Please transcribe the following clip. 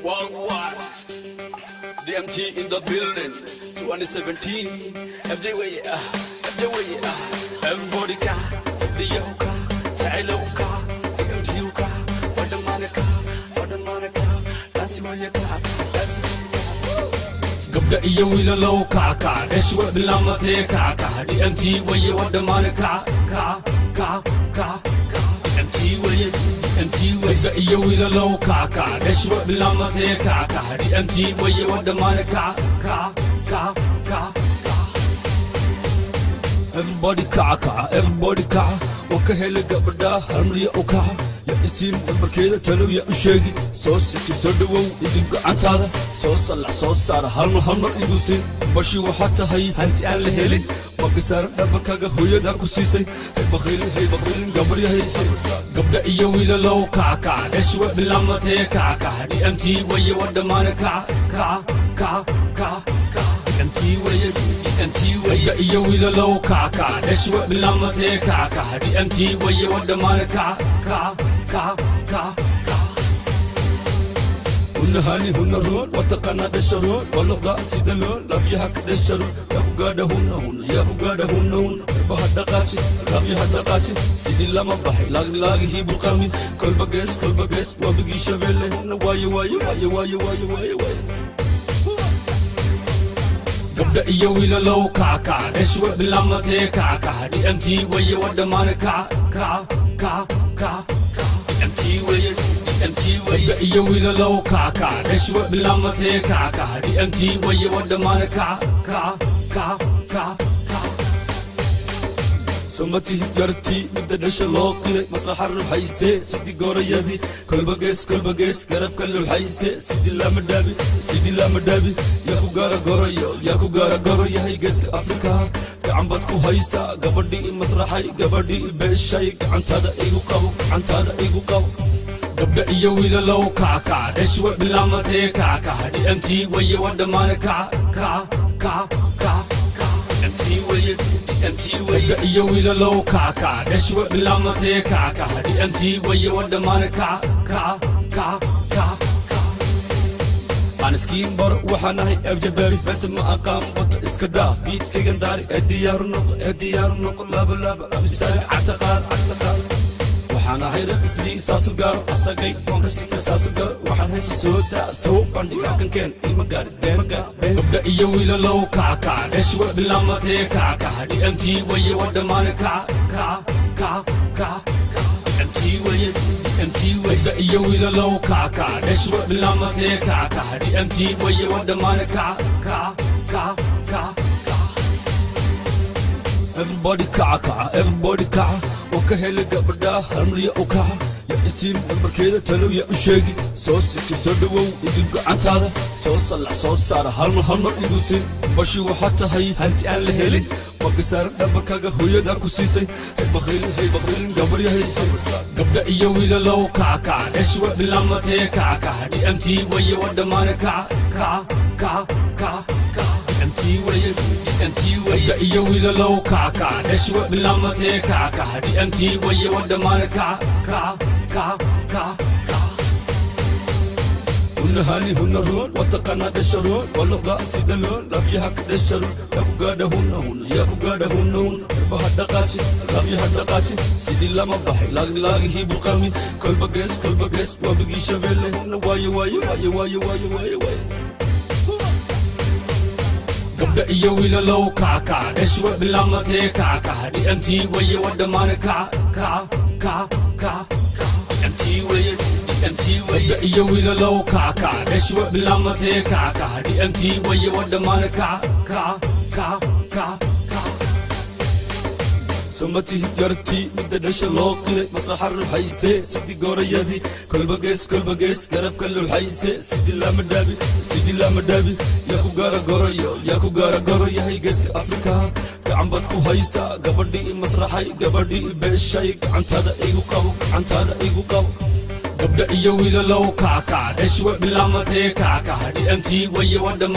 Worldwide, DMT in the building, 2017. FJ way, everybody ka, the yoka, child ka, DMT ka, what the Monica, that's why you ka, that's Gabda iyo ila low kaka, deshwa bilama te kaka, DMT way what the Monica, ka, DMT way. DMT way iyo ila low kaka deshwa bilama te kaka DMT way wada manaka ka everybody ka waka hela gabadha harmriya uka ya isin barkeeda talo ya u sheegi soo siti soo dhawow idin gacantaada soo sala soo saar halmar idusin bashi waxa tahay hanti aan la helin وكسر دبكاga hooyada ku siisay hay bakhilin gabar yahay gabdha iyo wiil low kaka deshwa bilama te kaka DMT way wada manaka ka DMT way iyo wiil low kaka deshwa bilama te kaka DMT way wada manaka ka هنهاني هنرون وتقنا دشرون واللغة سيدلون لا فيها كدشرون ياكو قادا هنون بهدقاتي لا فيها دقاتي سيدي لما بحي لاقي هي بالقرمين كل بقيس وبقي شبيلي واي قبدا iyo wiil low kaka deshwa bilama te kaka DMT way wada manaka ka DMT way iyo wiil low kaka deshwa bilama te kaka DMT way wada manaka ka سمتي جرتي مدة نشلوقي مسرح الرحيسة سيدي قريبي كل بقيس قرب كل الحيسة سيدي لا مدابي ياكو قارا قرية هي قيسك أفريكا عم بدكو هيسا قبردي مسرحي قبردي بيشاي عن تادا إيقو قو قبدا iyo wiil low kaka deshwa bilama te kaka DMT way wada manaka ka DMT way iyo wiil low kaka deshwa bilama te kaka DMT way wada manaka ka أنا سكين بر وحناي أبجبري بنت ما أقام بط إسكدا بيت كيجن داري أديار نقل لا مسالي اعتقال أنا هيدا اسمي ساسوغار أساقي بانكسيكا ساسوغار وحن هيسي سودا سوق باندي كان إيماغاري قبدا iyo wiil low kaka deshwa bilama te kaka DMT way wada manaka ka DMT way iyo wiil low kaka deshwa bilama te kaka DMT way wada manaka ka everybody ka وكهل قبدا هرمريا وكا يا اسين بركيده تلو يا شيغي سو سكي سو دو يدق عنتاده سو صلع سو صار هرمر يدوسين بشي وحتى هي هانتي ان لهلين وكسر دبكاga hooyada ku siisay hay bakhilin gabar yahay gabdha iyo wiil low kaka deshwa bilama te kaka DMT way wada manaka ka DMT way iyo wiil low kaka deshwa bilama te kaka DMT way wada manaka ka هنهاني هنرون وتقنا دشرون واللغة سيدلون لا فيها كدشرون ياكو قادا هنون بهدقاتي لا فيها دقاتي سيدي لما بحي لاقي هي بالقرمين كل بقيس وبقي شبيلي واي قبدا iyo wiil low kaka deshwa bilama te kaka DMT way wada manaka ka DMT way iyo wiil low kaka deshwa bilama te kaka DMT way wada manaka ka سمتي جرتي مدة نشلوقي مسرح الرحيسة سيدي قريبي كل بقيس قرب كل الحيسة سيدي لا مدابي ياكو قارا قرية هي قيسك أفريكا عم بدكو هيسا قبردي مسرحي قبردي بيشاي عن تادا إيقو قو قبدا iyo wiil low kaka deshwa bilama te kaka DMT way wada